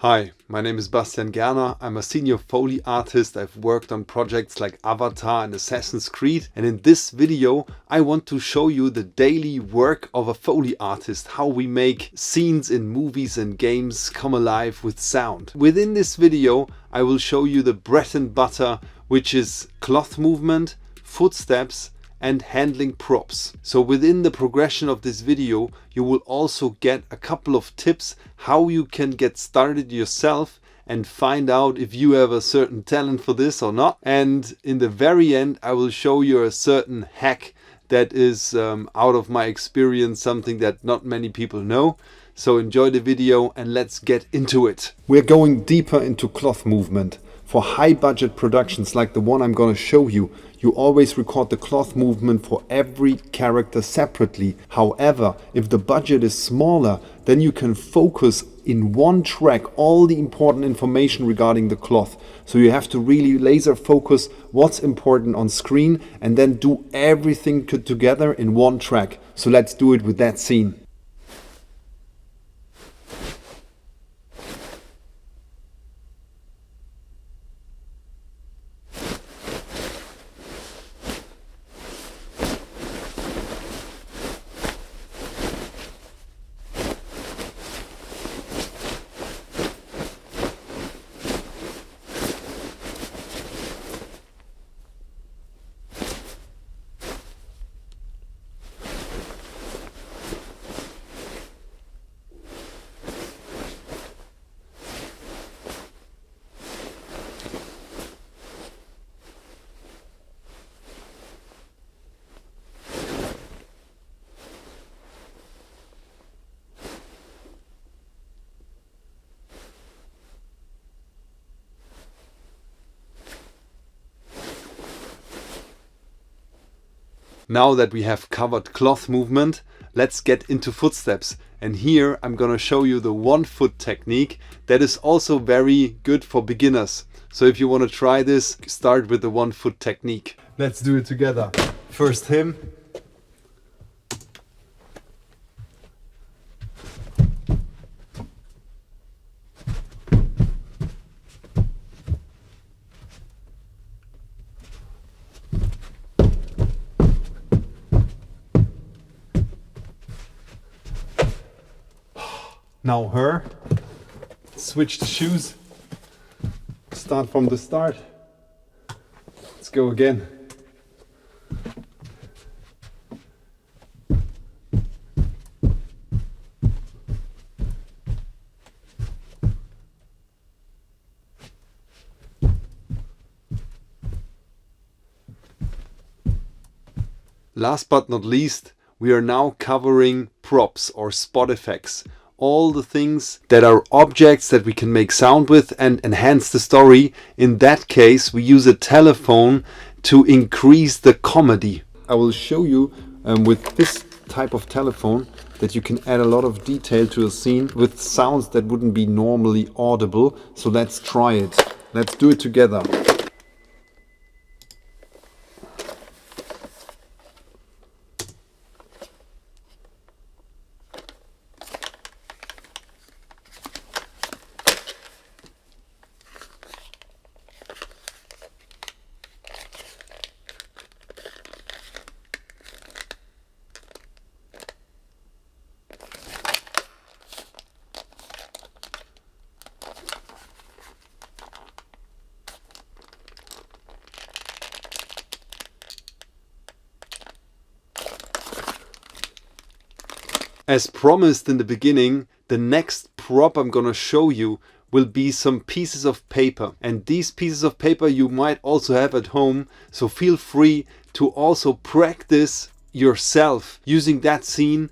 Hi, my name is Bastian Gerner. I'm a senior Foley artist. I've worked on projects like Avatar and Assassin's Creed. And in this video, I want to show you the daily work of a Foley artist, how we make scenes in movies and games come alive with sound. Within this video, I will show you the bread and butter, which is cloth movement, footsteps, and handling props. So within the progression of this video, you will also get a couple of tips how you can get started yourself and find out if you have a certain talent for this or not. And in the very end, I will show you a certain hack that is out of my experience, something that not many people know. So enjoy the video and let's get into it. We're going deeper into cloth movement. For high budget productions like the one I'm going to show you, you always record the cloth movement for every character separately. However, if the budget is smaller, then you can focus in one track all the important information regarding the cloth. So you have to really laser focus what's important on screen and then do everything together in one track. So let's do it with that scene. Now that we have covered cloth movement, let's get into footsteps. And here I'm gonna show you the 1 foot technique that is also very good for beginners. So if you want to try this, start with the 1 foot technique. Let's do it together. First him. Now her. Switch the shoes. Start from the start. Let's go again. Last but not least, we are now covering props or spot effects. All the things that are objects that we can make sound with and enhance the story. In that case, we use a telephone to increase the comedy. I will show you with this type of telephone that you can add a lot of detail to a scene with sounds that wouldn't be normally audible. So let's try it. Let's do it together. As promised in the beginning, the next prop I'm gonna show you will be some pieces of paper. And these pieces of paper you might also have at home, so feel free to also practice yourself using that scene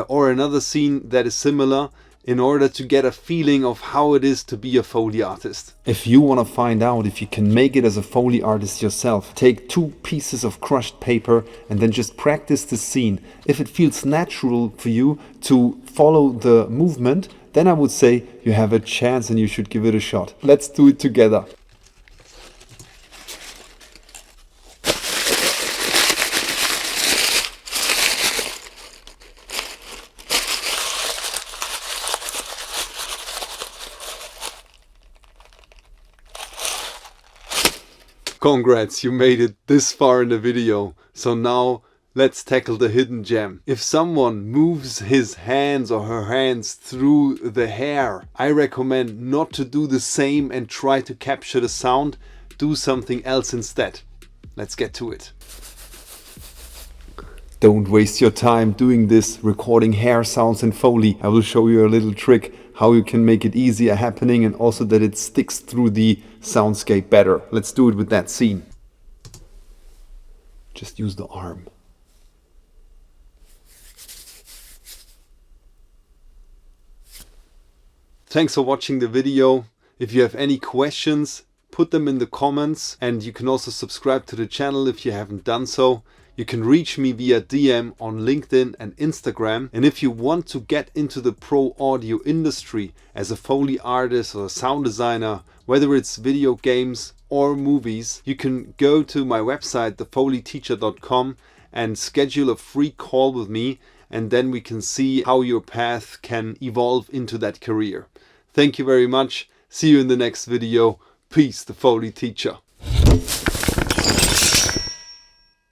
or another scene that is similar in order to get a feeling of how it is to be a Foley artist. If you want to find out if you can make it as a Foley artist yourself, take 2 pieces of crushed paper and then just practice the scene. If it feels natural for you to follow the movement, then I would say you have a chance and you should give it a shot. Let's do it together. Congrats, you made it this far in the video. So now let's tackle the hidden gem. If someone moves his hands or her hands through the hair, I recommend not to do the same and try to capture the sound. Do something else instead. Let's get to it. Don't waste your time doing this, recording hair sounds in Foley. I will show you a little trick how you can make it easier happening and also that it sticks through the soundscape better. Let's do it with that scene. Just use the arm. Thanks for watching the video. If you have any questions, put them in the comments, and you can also subscribe to the channel if you haven't done so. You can reach me via DM on LinkedIn and Instagram. And if you want to get into the pro audio industry as a Foley artist or a sound designer, whether it's video games or movies, you can go to my website, thefoleyteacher.com, and schedule a free call with me, and then we can see how your path can evolve into that career. Thank you very much. See you in the next video. Peace, the Foley Teacher.